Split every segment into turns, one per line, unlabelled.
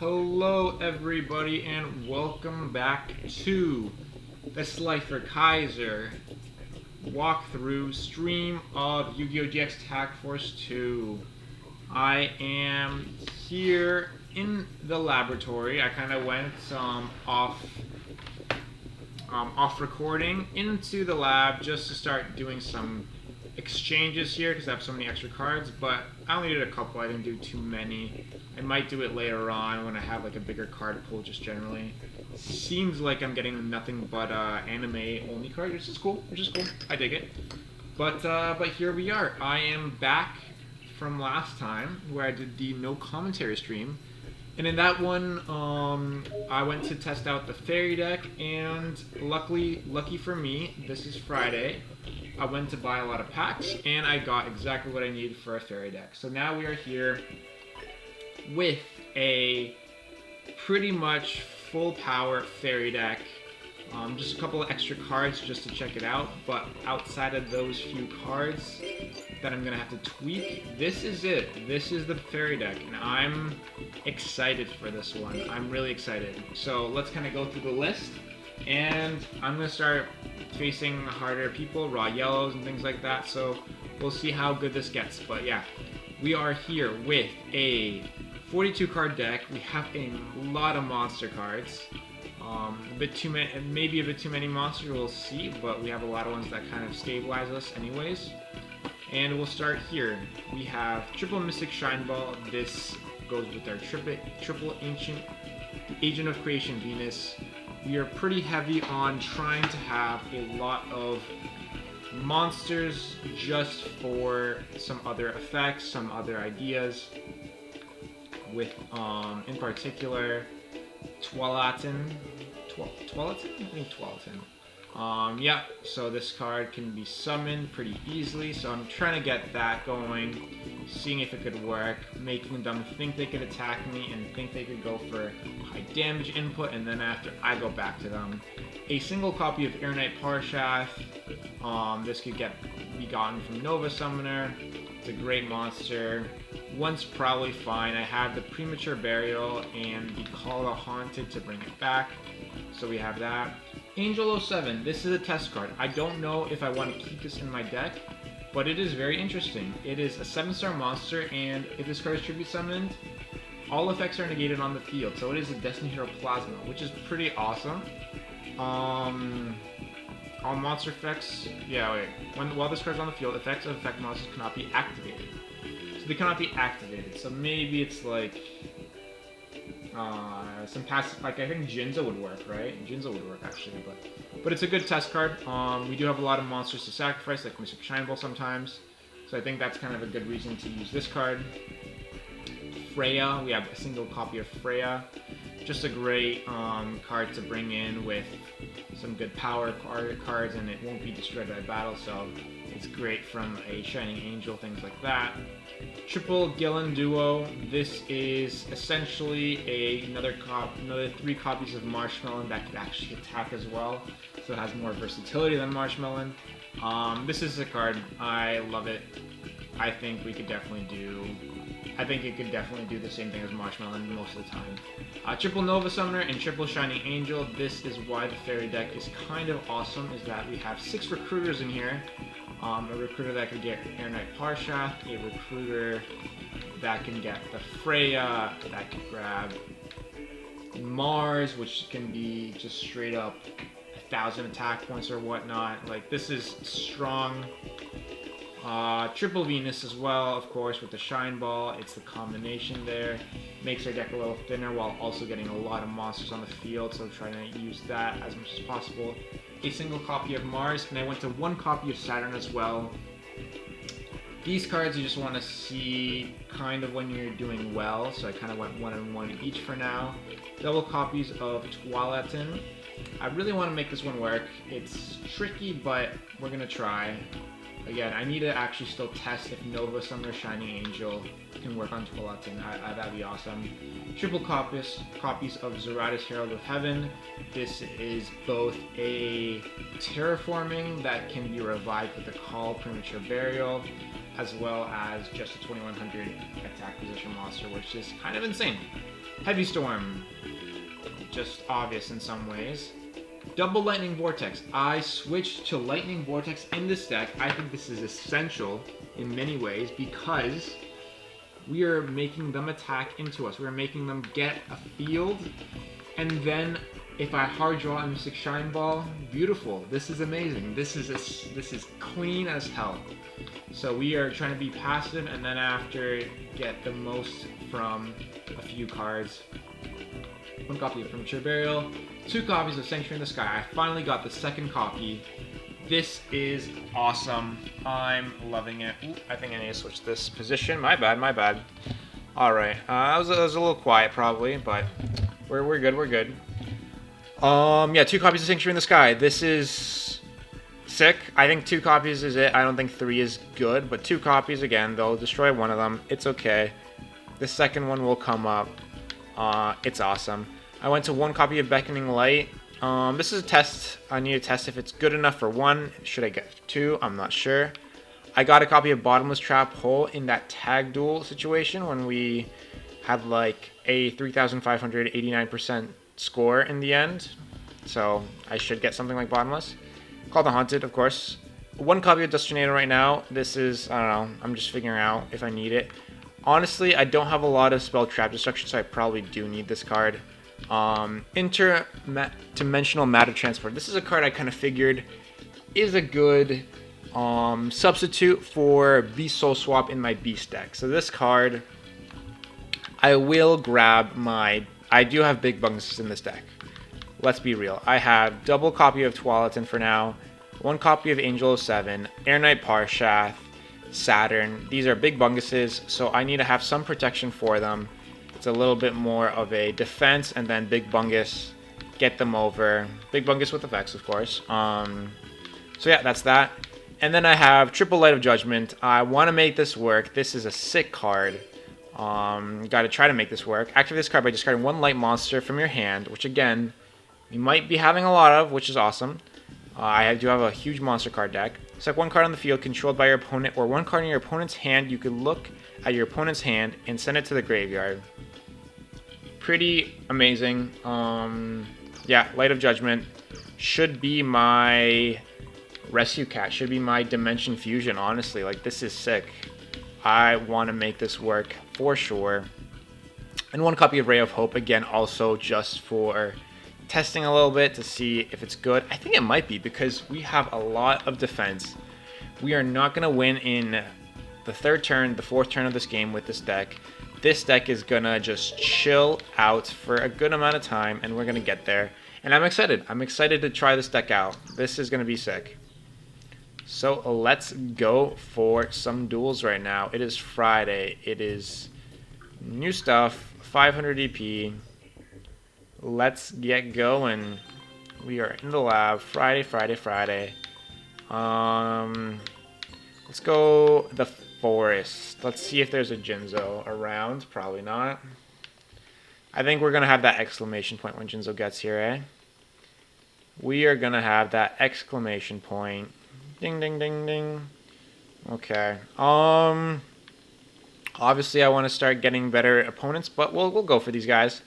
Hello everybody and welcome back to the Slifer Kaiser walkthrough stream of Yu-Gi-Oh! GX Tag Force 2. I am here in the laboratory. I kind of went off recording into the lab just to start doing some exchanges here because I have so many extra cards, but I only did a couple. I didn't do too many. I might do it later on when I have like a bigger card pool just generally. Seems like I'm getting nothing but anime only cards, which is cool. I dig it. But here we are. I am back from last time where I did the no commentary stream. And in that one, I went to test out the fairy deck, and lucky for me, this is Friday, I went to buy a lot of packs, and I got exactly what I needed for a fairy deck. So now we are here with a pretty much full power fairy deck. Just a couple of extra cards just to check it out, but outside of those few cards that I'm gonna have to tweak, this is it. This is the fairy deck, and I'm excited for this one. I'm really excited. So let's kind of go through the list, and I'm gonna start facing harder people, raw yellows and things like that. So we'll see how good this gets. But yeah, we are here with a 42 card deck. We have a lot of monster cards. A bit too many, maybe a bit too many monsters, we'll see, but we have a lot of ones that kind of stabilize us anyways. And we'll start here. We have triple Mystic Shine Ball. This goes with our triple Ancient Agent of Creation Venus. We are pretty heavy on trying to have a lot of monsters just for some other effects, some other ideas. With, in particular, Twalatin? I think Twalatin. Yeah, so this card can be summoned pretty easily, so I'm trying to get that going, seeing if it could work, making them think they could attack me and think they could go for high damage input, and then after I go back to them. A single copy of Air Knight Parshath. This could be gotten from Nova Summoner. It's a great monster. One's probably fine. I have the Premature Burial and the Call of the Haunted to bring it back. So we have that. Angel 07, this is a test card. I don't know if I want to keep this in my deck, but it is very interesting. It is a 7-star monster, and if this card is tribute summoned, all effects are negated on the field. So it is a Destiny Hero Plasma, which is pretty awesome. All monster effects, while this card is on the field, effects of effect monsters cannot be activated. So they cannot be activated. So maybe it's like some passive, like I think Jinza would work, right? Jinza would work actually, but it's a good test card. We do have a lot of monsters to sacrifice, like Mystic Shine Ball sometimes. So I think that's kind of a good reason to use this card. Freya, we have a single copy of Freya. Just a great card to bring in with some good power cards, and it won't be destroyed by battle, so it's great from a Shining Angel, things like that. Triple Gillen Duo. This is essentially another 3 copies of Marshmallow that could actually attack as well, so it has more versatility than Marshmallow. This is a card. I love it. I think it could definitely do the same thing as Marshmallow most of the time. Triple Nova Summoner and Triple Shining Angel. This is why the fairy deck is kind of awesome, is that we have 6 recruiters in here. A recruiter that could get Air Knight Parshath, a recruiter that can get the Freya, that can grab Mars, which can be just straight up 1,000 attack points or whatnot. Like, this is strong. Triple Venus as well, of course, with the Shine Ball. It's the combination there. Makes our deck a little thinner while also getting a lot of monsters on the field, so trying to use that as much as possible. A single copy of Mars, and I went to 1 copy of Saturn as well. These cards you just want to see kind of when you're doing well, so I kind of went 1 and 1 each for now. Double copies of Twalatin. I really want to make this one work. It's tricky, but we're going to try. Again, I need to actually still test if Nova Summoner Shining Angel can work on Twalatin. That'd be awesome. Triple copies of Zeratis Herald of Heaven. This is both a terraforming that can be revived with the Call Premature Burial, as well as just a 2100 attack position monster, which is kind of insane. Heavy Storm, just obvious in some ways. Double Lightning Vortex. I switched to Lightning Vortex in this deck. I think this is essential in many ways because we are making them attack into us. We're making them get a field, and then if I hard draw a Mystic Shine Ball, beautiful. This is amazing. This is clean as hell. So we are trying to be passive, and then after get the most from a few cards. 1 copy of Premature Burial, 2 copies of Sanctuary in the Sky. I finally got the second copy. This is awesome. I'm loving it. Ooh, I think I need to switch this position. My bad, my bad. Alright, I was a little quiet probably, but we're good, we're good. Yeah, 2 copies of Sanctuary in the Sky. This is sick. I think 2 copies is it. I don't think 3 is good, but 2 copies, again, they'll destroy one of them. It's okay. The second one will come up. It's awesome. I went to 1 copy of Beckoning Light. This is a test. I need to test if it's good enough for 1. Should I get 2? I'm not sure. I got a copy of Bottomless Trap Hole in that tag duel situation when we had like a 3,589% score in the end. So I should get something like Bottomless. Call the Haunted, of course. 1 copy of Dust Tornado right now. This is, I don't know, I'm just figuring out if I need it. Honestly, I don't have a lot of spell trap destruction, so I probably do need this card. Interdimensional Matter Transport. This is a card I kind of figured is a good substitute for Beast Soul Swap in my Beast deck. So this card, I will grab my... I do have big bunks in this deck. Let's be real. I have double copy of Twalaton for now, 1 copy of Angel of 7, Air Knight Parshath, Saturn. These are big bunguses, so I need to have some protection for them. It's a little bit more of a defense, and then big bungus, get them over. Big bungus with effects, of course. So yeah, that's that. And then I have Triple Light of Judgment. I want to make this work. This is a sick card. Got to try to make this work. Activate this card by discarding 1 light monster from your hand, which again, you might be having a lot of, which is awesome. I do have a huge monster card deck. Select 1 card on the field controlled by your opponent, or 1 card in your opponent's hand. You can look at your opponent's hand and send it to the graveyard. Pretty amazing. Yeah, Light of Judgment should be my Rescue Cat, should be my Dimension Fusion, honestly. Like, this is sick. I want to make this work for sure. And 1 copy of Ray of Hope, again, also just for testing a little bit to see if it's good. I think it might be because we have a lot of defense. We are not going to win in the 3rd turn, the 4th turn of this game with this deck. This deck is going to just chill out for a good amount of time, and we're going to get there. And I'm excited. I'm excited to try this deck out. This is going to be sick. So let's go for some duels right now. It is Friday. It is new stuff, 500 EP. Let's get going. We are in the lab. Friday. Let's go the forest. Let's see if there's a Jinzo around. Probably not. I think we're going to have that exclamation point when Jinzo gets here, eh? We are going to have that exclamation point. Ding, ding, ding, ding. Okay. Obviously, I want to start getting better opponents, but we'll go for these guys.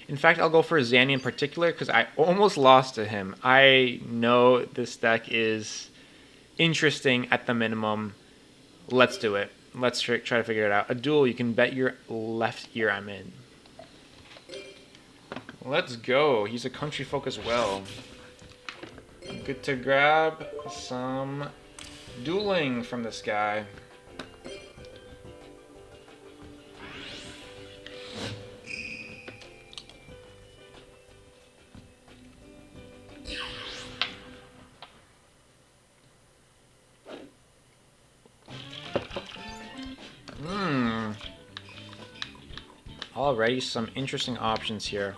In fact, I'll go for Zanny in particular because I almost lost to him. I know this deck is interesting at the minimum. Let's do it. Let's try to figure it out. A duel, you can bet your left ear I'm in. Let's go. He's a country folk as well. Good to grab some dueling from this guy. Alrighty, some interesting options here.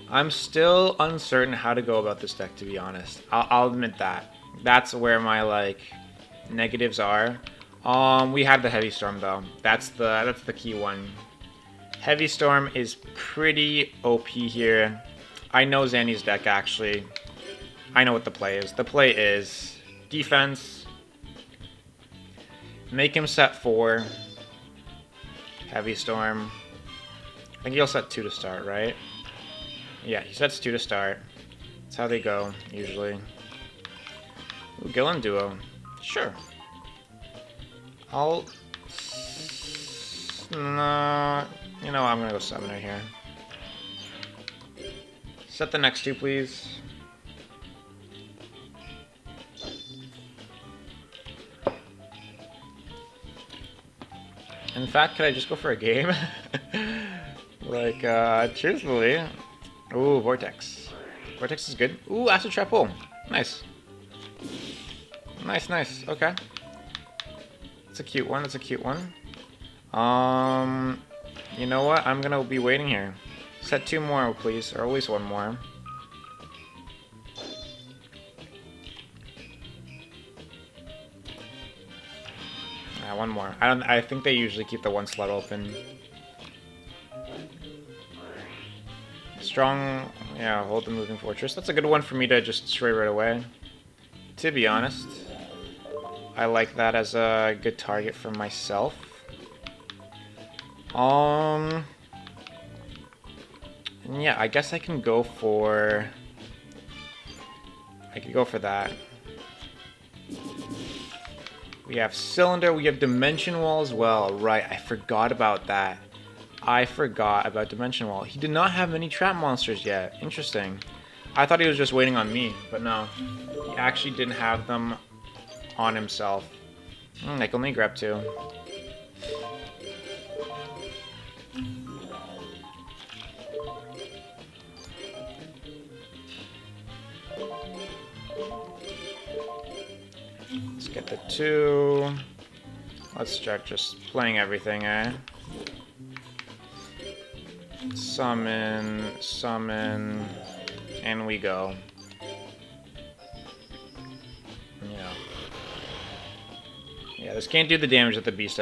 I'm still uncertain how to go about this deck, to be honest. I'll admit that. That's where my, like, negatives are. We have the Heavy Storm, though. That's the key one. Heavy Storm is pretty OP here. I know Zanny's deck, actually. I know what the play is. The play is defense. Make him set 4. Heavy Storm. I think he'll set 2 to start, right? Yeah, he sets 2 to start. That's how they go, usually. Ooh, Gillen Duo. Sure. I'll... No... You know what, I'm gonna go Summoner here. Set the next 2, please. In fact, could I just go for a game? Like, truthfully... Ooh, Vortex. Vortex is good. Ooh, Acid Trap Pull. Nice. Nice, nice. Okay. That's a cute one. That's a cute one. You know what? I'm gonna be waiting here. Set 2 more, please. Or at least 1 more. Yeah, 1 more. I think they usually keep the 1 slot open. Strong, yeah, hold the moving fortress. That's a good one for me to just destroy right away. To be honest, I like that as a good target for myself. Yeah, I guess I can go for... I could go for that. We have Cylinder, we have Dimension Wall as well. Right, I forgot about that. I forgot about Dimension Wall. He did not have many trap monsters yet. Interesting. I thought he was just waiting on me, but no. He actually didn't have them on himself. I can only grab 2. Let's get the 2. Let's start just playing everything, eh? Summon, summon, and we go. Yeah, this can't do the damage that the Beast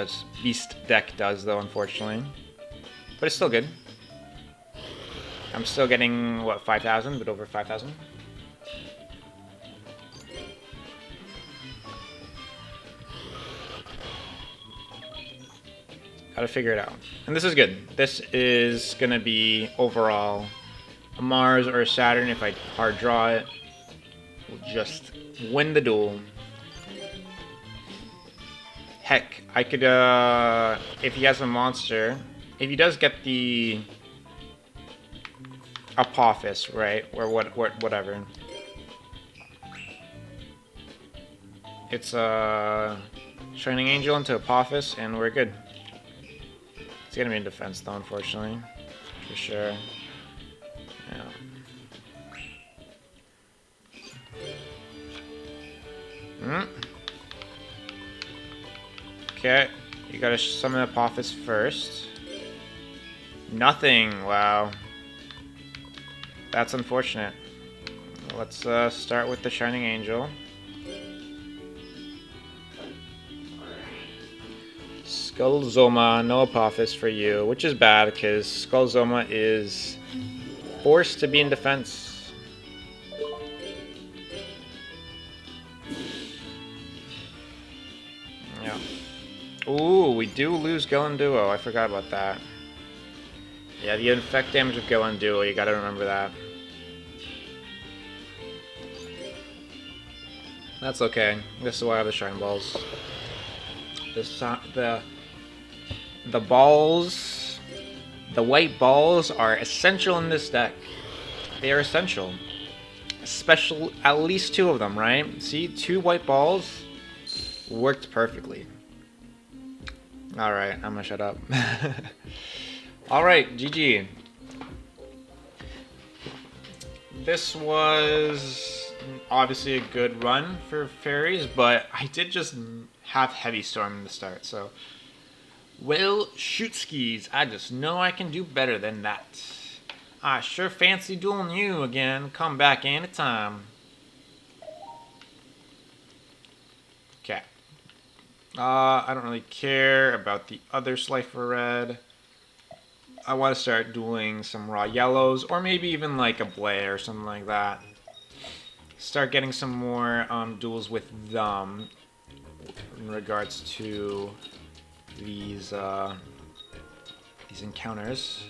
deck does, though, unfortunately. But it's still good. I'm still getting, what, 5,000? But over 5,000? Gotta figure it out. And this is good. This is gonna be, overall, a Mars or a Saturn. If I hard draw it, we'll just win the duel. Heck, I could, if he has a monster, if he does get the Apophis, right, or whatever. It's Shining Angel into Apophis, and we're good. It's gonna be in defense, though, unfortunately, for sure. Yeah. Okay, you gotta summon Apophis first. Nothing, wow. That's unfortunate. Let's start with the Shining Angel. Skullzoma, no Apophis for you, which is bad because Skullzoma is forced to be in defense. Yeah. Ooh, we do lose Gillen Duo. I forgot about that. Yeah, the effect damage of Gillen Duo, you gotta remember that. That's okay. This is why I have the Shine Balls. The balls, the white balls are essential in this deck. They are essential. Special, at least 2 of them, right? See, 2 white balls worked perfectly. Alright, I'm gonna shut up. Alright, GG. This was obviously a good run for fairies, but I did just have Heavy Storm in the start, so... Well, shoot skis, I just know I can do better than that. I sure fancy dueling you again. Come back anytime. Okay. I don't really care about the other Slifer Red. I want to start dueling some raw yellows, or maybe even like a Blay or something like that. Start getting some more duels with them in regards to these encounters.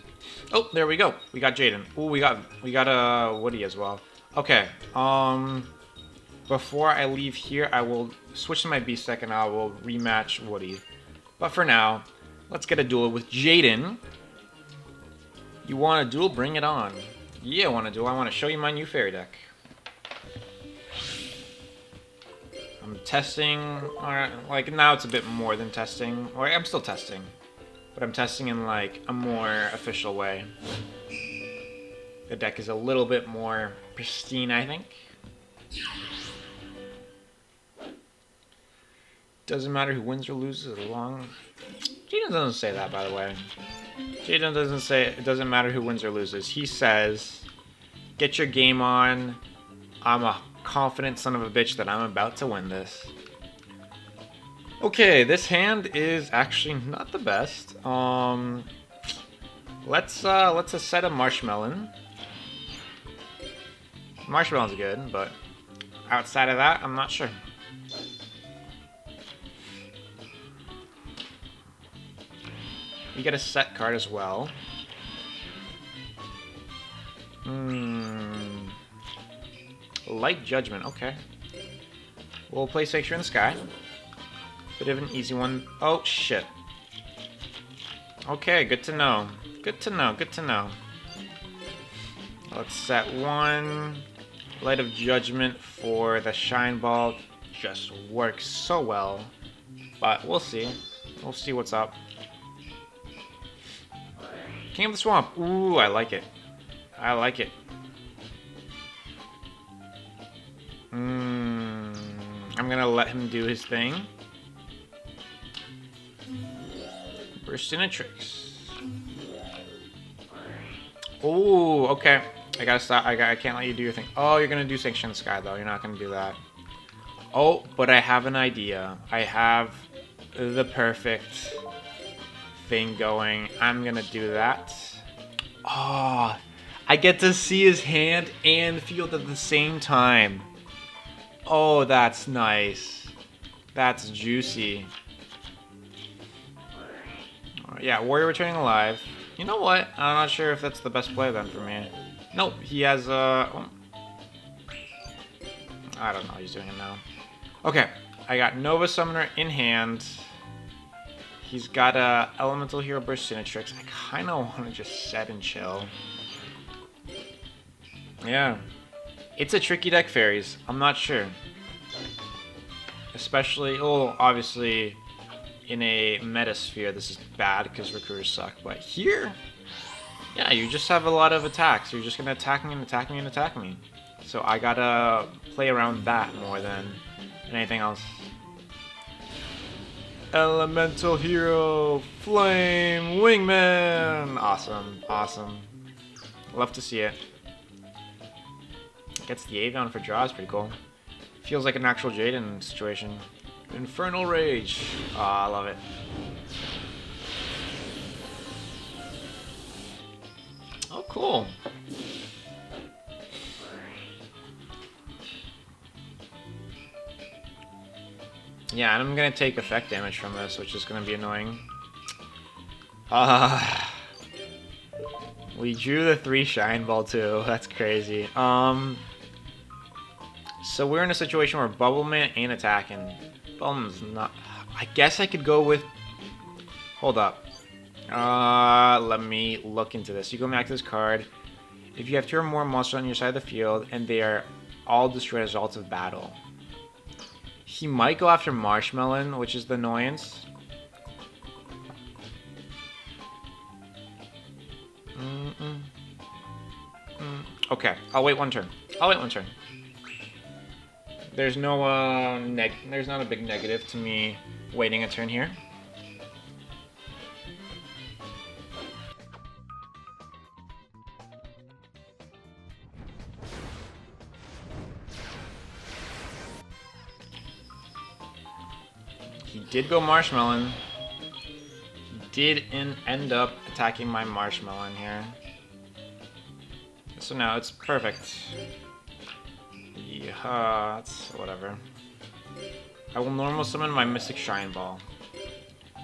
Oh, there we go. We got Jaden. Oh, we got Woody as well. Okay. Before I leave here, I will switch to my Beast deck and I will rematch Woody. But for now, let's get a duel with Jaden. You want a duel? Bring it on. Yeah, I want a duel. I want to show you my new fairy deck. I'm testing, or like now it's a bit more than testing. Or I'm still testing, but I'm testing in like a more official way. The deck is a little bit more pristine, I think. Doesn't matter who wins or loses as long. Jaden doesn't say that, by the way. Jaden doesn't say it doesn't matter who wins or loses. He says, "Get your game on. I'm a confident son of a bitch that I'm about to win this." Okay, this hand is actually not the best. Let's a set of Marshmallow. Marshmallow's good, but outside of that, I'm not sure. We get a set card as well. Light Judgment, okay. We'll play Sanctuary in the Sky. Bit of an easy one. Oh, shit. Okay, good to know. Good to know, good to know. Let's set one. Light of Judgment for the Shine Ball. Just works so well. But we'll see. We'll see what's up. King of the Swamp. Ooh, I like it. I like it. I'm gonna let him do his thing. Burst into tricks. Ooh, okay. I gotta stop. I can't let you do your thing. Oh, you're gonna do Sanction in the Sky though. You're not gonna do that. Oh, but I have an idea. I have the perfect thing going. I'm gonna do that. Oh, I get to see his hand and field at the same time. Oh, that's nice. That's juicy. Yeah, Warrior returning alive. You know what? I'm not sure if that's the best play then for me. Nope, he has I don't know, he's doing it now. Okay, I got Nova Summoner in hand. He's got a Elemental Hero Burst Tricks. I kind of want to just set and chill. Yeah. It's a tricky deck, Fairies. I'm not sure. Especially, oh, obviously, in a Metasphere, this is bad because Recruiters suck. But here, yeah, you just have a lot of attacks. You're just going to attack me and attack me and attack me. So I gotta play around that more than anything else. Elemental Hero, Flame, Wingman! Awesome, awesome. Love to see it. Gets the Avion for draw, is pretty cool. Feels like an actual Jaden situation. Infernal Rage. Ah, I love it. Oh, cool. Yeah, and I'm gonna take effect damage from this, which is gonna be annoying. We drew the 3 Shine Ball too. That's crazy. So we're in a situation where Bubbleman ain't attacking. Bubbleman's not. I guess I could go with. Hold up. Let me look into this. You go back to this card. If you have 2 or more monsters on your side of the field and they are all destroyed as a result of battle. He might go after Marshmallow, which is the annoyance. Okay, I'll wait 1 turn. I'll wait 1 turn. There's no there's not a big negative to me waiting a turn here. He did go Marshmallow. He did end up attacking my Marshmallow here. So now it's perfect. Yeah, it's whatever. I will normal summon my Mystic Shine Ball.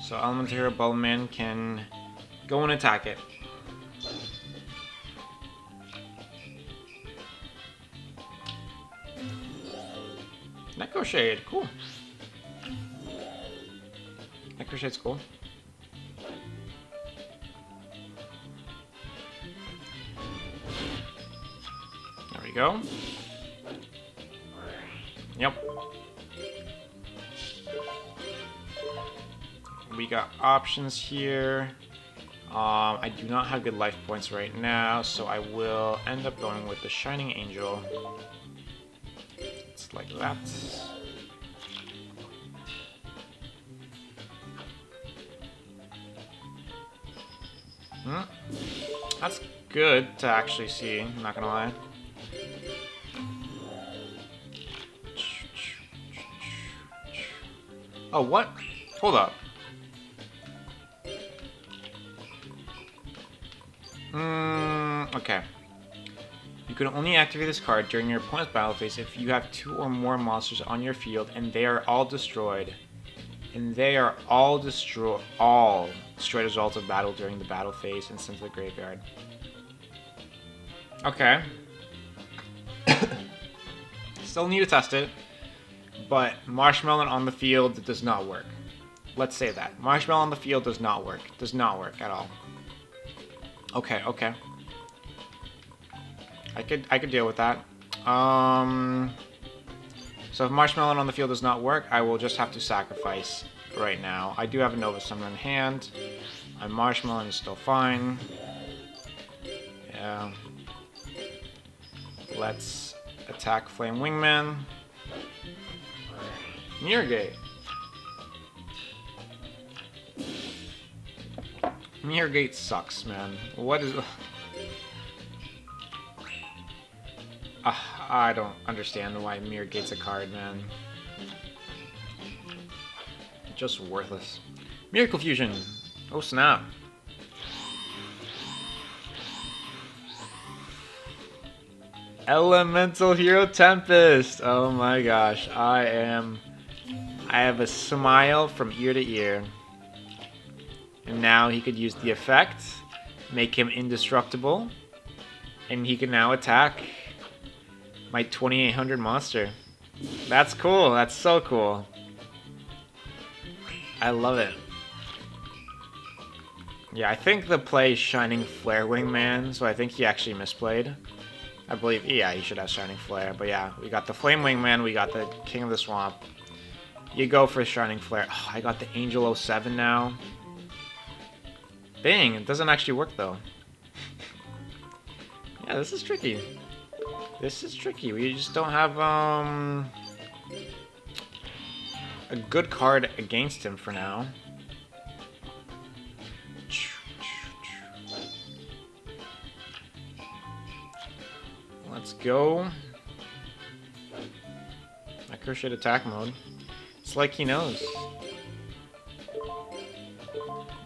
So Elemental Hero Bubbleman can go and attack it. Necro Shade, cool. Necro Shade's cool. There we go. Yep. We got options here. I do not have good life points right now, so I will end up going with the Shining Angel. It's like that. That's good to actually see, I'm not gonna lie. Oh, what? Hold up. Okay. You can only activate this card during your opponent's battle phase if you have 2 or more monsters on your field and they are all destroyed. And they are all destroyed as a result of battle during the battle phase and sent to the graveyard. Okay. Still need to test it, but Marshmallow on the field does not work. Let's say that. Marshmallow on the field does not work. Does not work at all. Okay, okay. I could deal with that. So if Marshmallow on the field does not work, I will just have to sacrifice right now. I do have a Nova Summon in hand. My Marshmallow is still fine. Yeah. Let's attack Flame Wingman. Mirror Gate. Mirror Gate sucks, man. What is... I don't understand why Mirror Gate's a card, man. Just worthless. Miracle Fusion. Oh, snap. Elemental Hero Tempest. Oh my gosh. I have a smile from ear to ear. And now he could use the effect, make him indestructible, and he can now attack my 2800 monster. That's cool. That's so cool. I love it. Yeah, I think the play is Shining Flare Wingman, so I think he actually misplayed. I believe, yeah, he should have Shining Flare. But yeah, we got the Flame Wingman, we got the King of the Swamp. You go for Shining Flare. Oh, I got the Angel 07 now. Bang, it doesn't actually work though. Yeah, this is tricky. This is tricky. We just don't have a good card against him for now. Let's go. I crochet attack mode. It's like he knows.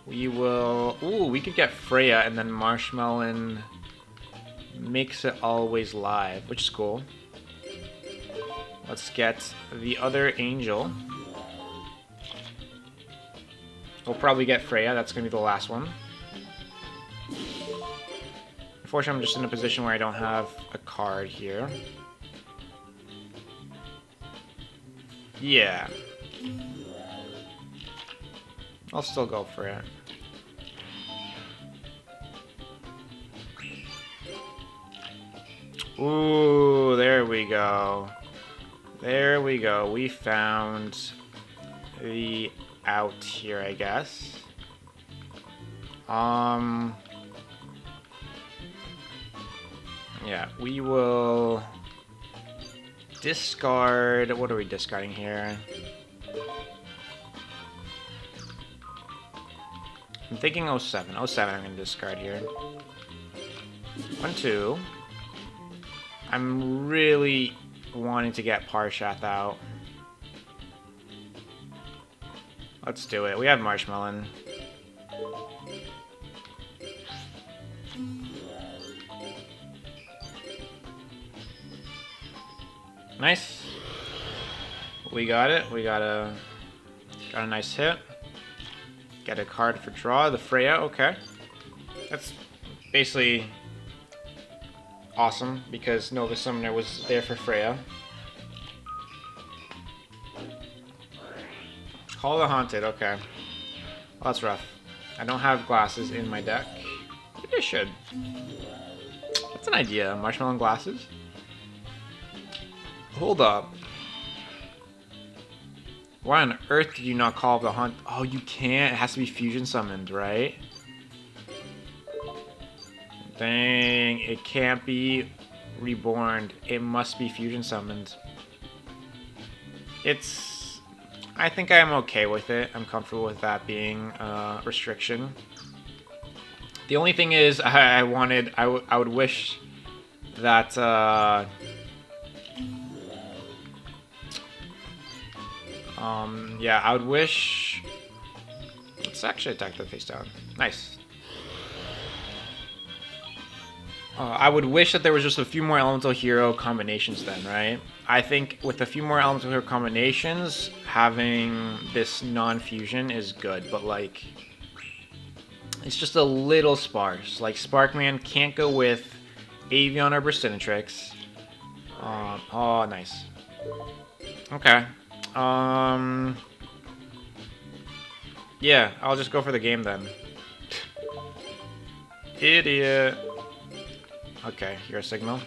We will... Ooh, we could get Freya and then Marshmallow makes it always live, which is cool. Let's get the other angel. We'll probably get Freya. That's going to be the last one. Unfortunately, I'm just in a position where I don't have a card here. Yeah. I'll still go for it. Ooh, there we go. There we go. We found the out here, I guess. Yeah, we will discard... What are we discarding here? I'm thinking 07. 07 I'm going to discard here. 1, 2. I'm really wanting to get Parshath out. Let's do it. We have Marshmallow. Nice. We got it. We got a nice hit. Get a card for draw. The Freya. Okay. That's basically awesome because Nova Summoner was there for Freya. Call the Haunted, okay. Well, that's rough. I don't have glasses in my deck. Maybe I should. That's an idea. Marshmallow glasses? Hold up. Why on earth did you not call the hunt? Oh, you can't. It has to be fusion summoned, right? Dang, it can't be reborn. It must be fusion summoned. I think I'm okay with it. I'm comfortable with that being a restriction. The only thing is, I would wish that yeah, I would wish. Let's actually attack the face down. Nice. I would wish that there was just a few more elemental hero combinations then, right? I think with a few more elemental hero combinations, having this non-fusion is good, but like, it's just a little sparse. Like, Sparkman can't go with Avion or Burstinatrix. Oh, nice. Okay. Yeah, I'll just go for the game then. Idiot. Okay, your signal.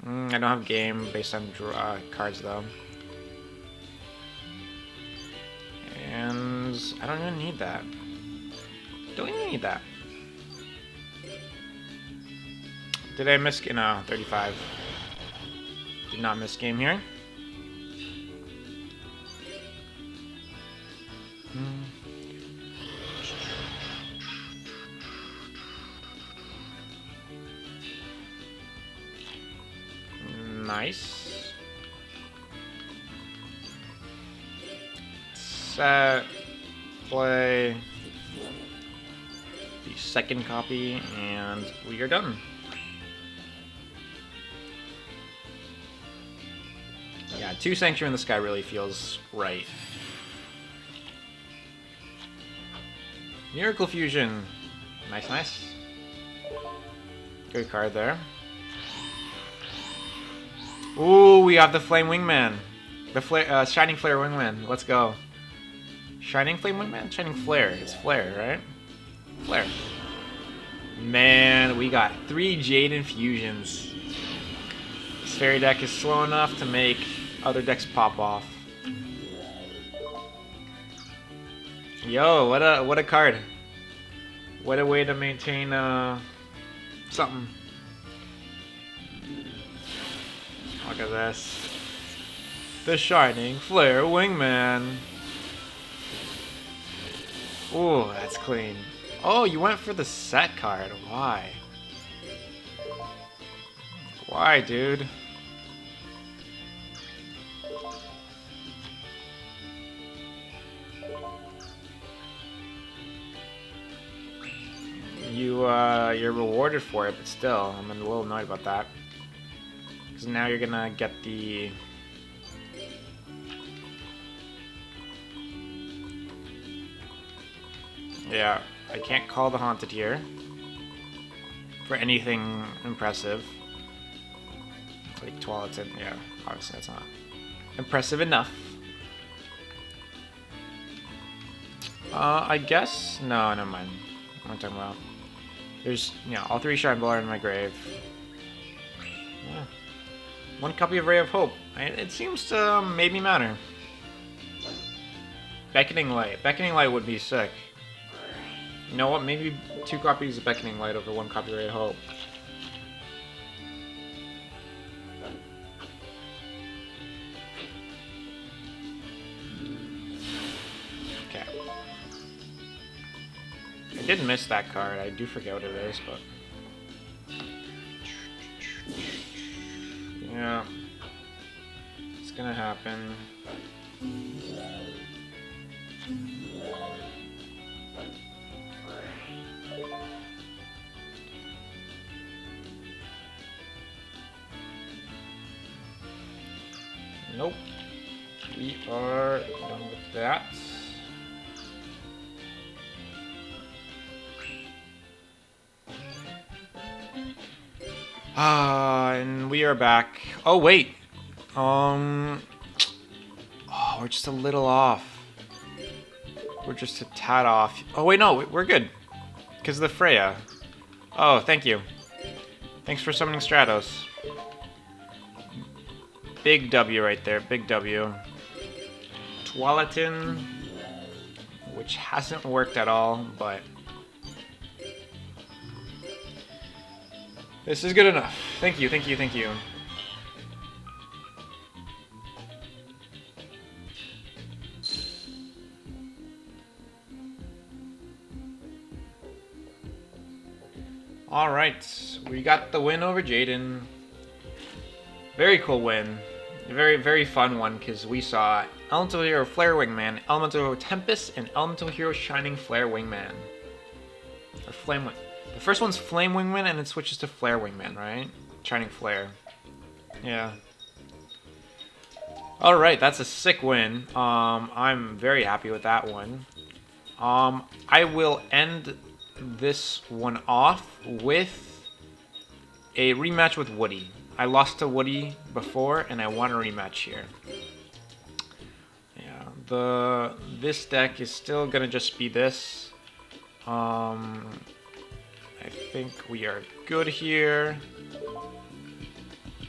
I don't have game based on cards though. And I don't even need that. Don't even need that. Did I miss? No, 35. Did not miss game here. Nice. Set. Play. The second copy, and we are done. Yeah, 2 Sanctuary in the Sky really feels right. Miracle Fusion. Nice, nice. Good card there. Ooh, we have the Flame Wingman. The Shining Flare Wingman. Let's go. Shining Flame Wingman? Shining Flare. It's Flare, right? Flare. Man, we got 3 Jade Infusions. This fairy deck is slow enough to make other decks pop off. Yo, what a card. What a way to maintain something. Look at this. The Shining Flare Wingman. Ooh, that's clean. Oh, you went for the set card. Why? Why, dude? You're rewarded for it, but still, I'm a little annoyed about that. Because now you're gonna get the... Yeah, I can't call the Haunted here for anything impressive. Like Twilight, yeah, obviously that's not impressive enough. I guess? No, never mind. What am I talking about? There's, yeah, all 3 Shine Ball are in my grave. Yeah. 1 copy of Ray of Hope. It seems to maybe matter. Beckoning Light. Beckoning Light would be sick. You know what? Maybe 2 copies of Beckoning Light over 1 copy of Ray of Hope. Okay. I did miss that card. I do forget what it is, but... Yeah. It's gonna happen. Nope. We are done with that. And we are back. Oh, wait. Oh, we're just a little off. We're just a tad off. Oh, wait, no, we're good. Because of the Freya. Oh, thank you. Thanks for summoning Stratos. Big W right there, big W. Twalatin, which hasn't worked at all, but this is good enough. Thank you, thank you, thank you. Alright, we got the win over Jaden. Very cool win. A very, very fun one, because we saw Elemental Hero Flare Wingman, Elemental Hero Tempest, and Elemental Hero Shining Flare Wingman. Or Flame Wing. The first one's Flame Wingman, and it switches to Flare Wingman, right? Shining Flare. Yeah. Alright, that's a sick win. I'm very happy with that one. I will end this one off with a rematch with Woody. I lost to Woody before, and I want a rematch here. Yeah, this deck is still gonna just be this. I think we are good here.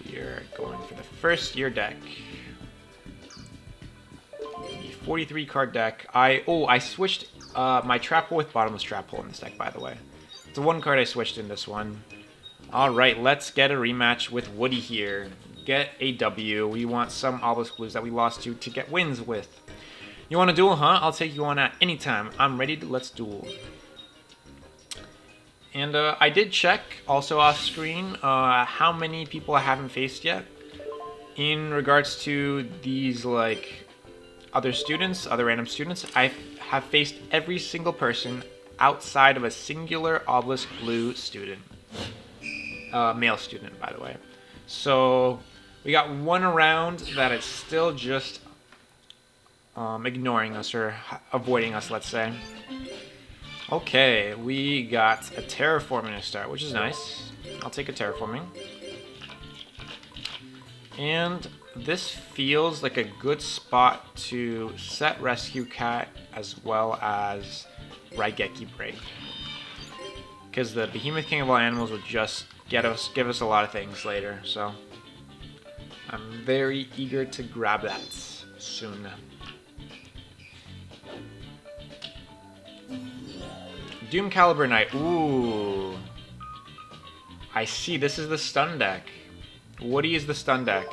We are going for the first year deck. The 43 card deck. I switched my trap hole with bottomless trap hole in this deck, by the way. It's the one card I switched in this one. Alright, let's get a rematch with Woody here. Get a W. We want some Obelisk Blues that we lost to get wins with. You want to duel, huh? I'll take you on at any time. I'm ready to let's duel. And I did check, also off screen, how many people I haven't faced yet. In regards to these, like, other students, other random students, I have faced every single person outside of a singular Obelisk Blue student. Male student, by the way. So we got one round that is still just ignoring us or avoiding us, let's say. Okay, we got a terraforming to start, which is nice. I'll take a terraforming. And this feels like a good spot to set Rescue Cat as well as Raigeki Break. Because the Behemoth King of all animals will just give us a lot of things later, so I'm very eager to grab that soon. Doom Caliber Knight. Ooh. I see, this is the stun deck. Woody is the stun deck.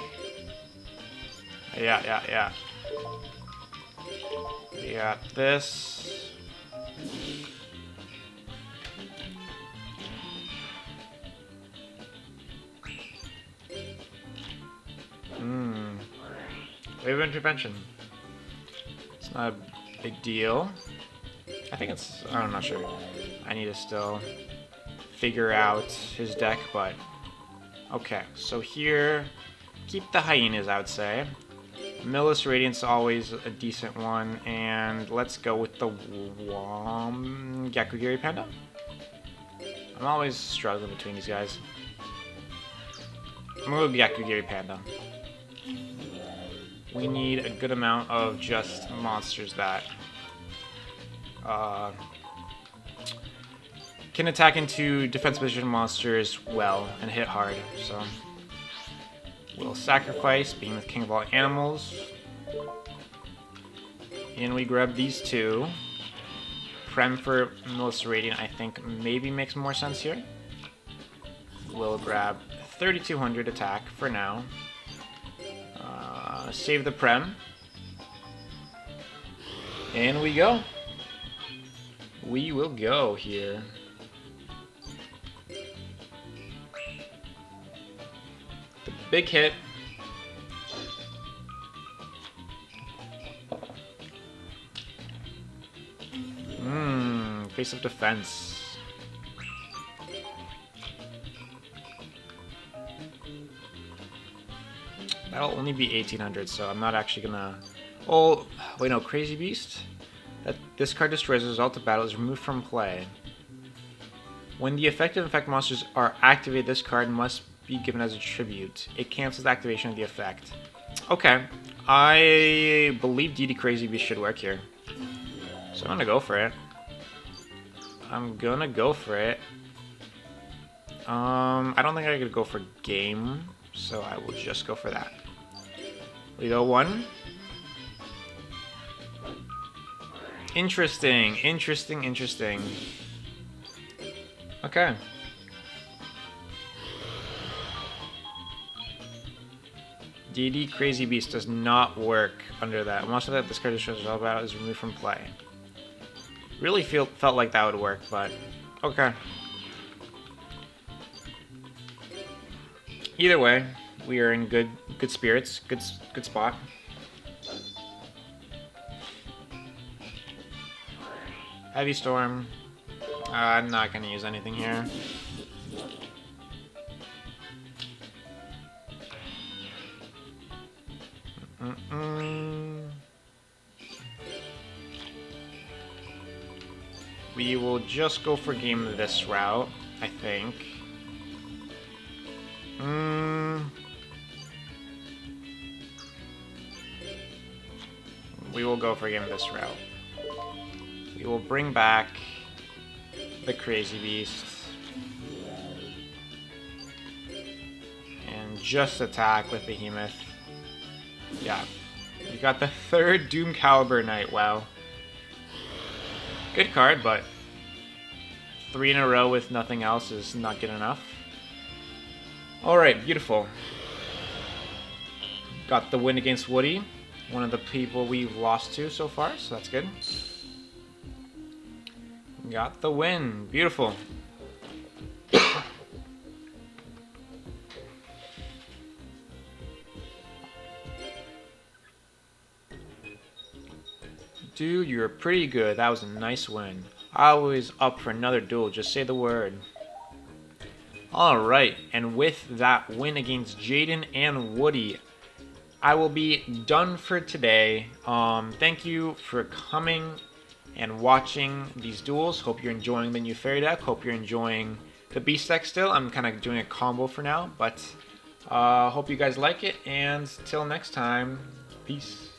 Yeah. We got this. Wave of Intervention. It's not a big deal. I think it's... I'm not sure. I need to still figure out his deck, but... Okay, so here... Keep the Hyenas, I would say. Millis Radiance is always a decent one, and let's go with the Gyakugiri Panda. I'm always struggling between these guys. I'm gonna go Gyakugiri Panda. We need a good amount of just monsters that can attack into defense position monsters well and hit hard. So we'll sacrifice Behemoth King of all animals, and we grab these two. Prem for Millis Radiant, I think maybe makes more sense here. We'll grab 3200 attack for now. Save the Prem. And we go. We will go here. The big hit. Face of defense. That'll only be 1800, so I'm not actually gonna... Oh, wait, no, Crazy Beast? This card destroys as a result of battle is removed from play. When the effective effect monsters are activated, this card must be given as a tribute. It cancels the activation of the effect. Okay. I believe DD Crazy Beast should work here. So I'm gonna go for it. I don't think I could go for game, so I will just go for that. We go 1. Interesting. Okay. DD Crazy Beast does not work under that. Most of that this card destroys all about is removed from play. Really felt like that would work, but okay. Either way, we are in good spirits, good spot. Heavy Storm. I'm not gonna use anything here. We will just go for game this route, I think. We will go for game this route. We will bring back the Crazy Beast. And just attack with Behemoth. Yeah. You got the 3rd Doom Caliber Knight, wow. Good card, but 3 in a row with nothing else is not good enough. Alright, beautiful. Got the win against Woody. One of the people we've lost to so far, so that's good. Got the win. Beautiful. Dude, you're pretty good. That was a nice win. Always up for another duel. Just say the word. Alright, and with that win against Jaden and Woody, I will be done for today. Thank you for coming and watching these duels. Hope you're enjoying the new fairy deck. Hope you're enjoying the beast deck still. I'm kind of doing a combo for now, but hope you guys like it. And till next time, peace.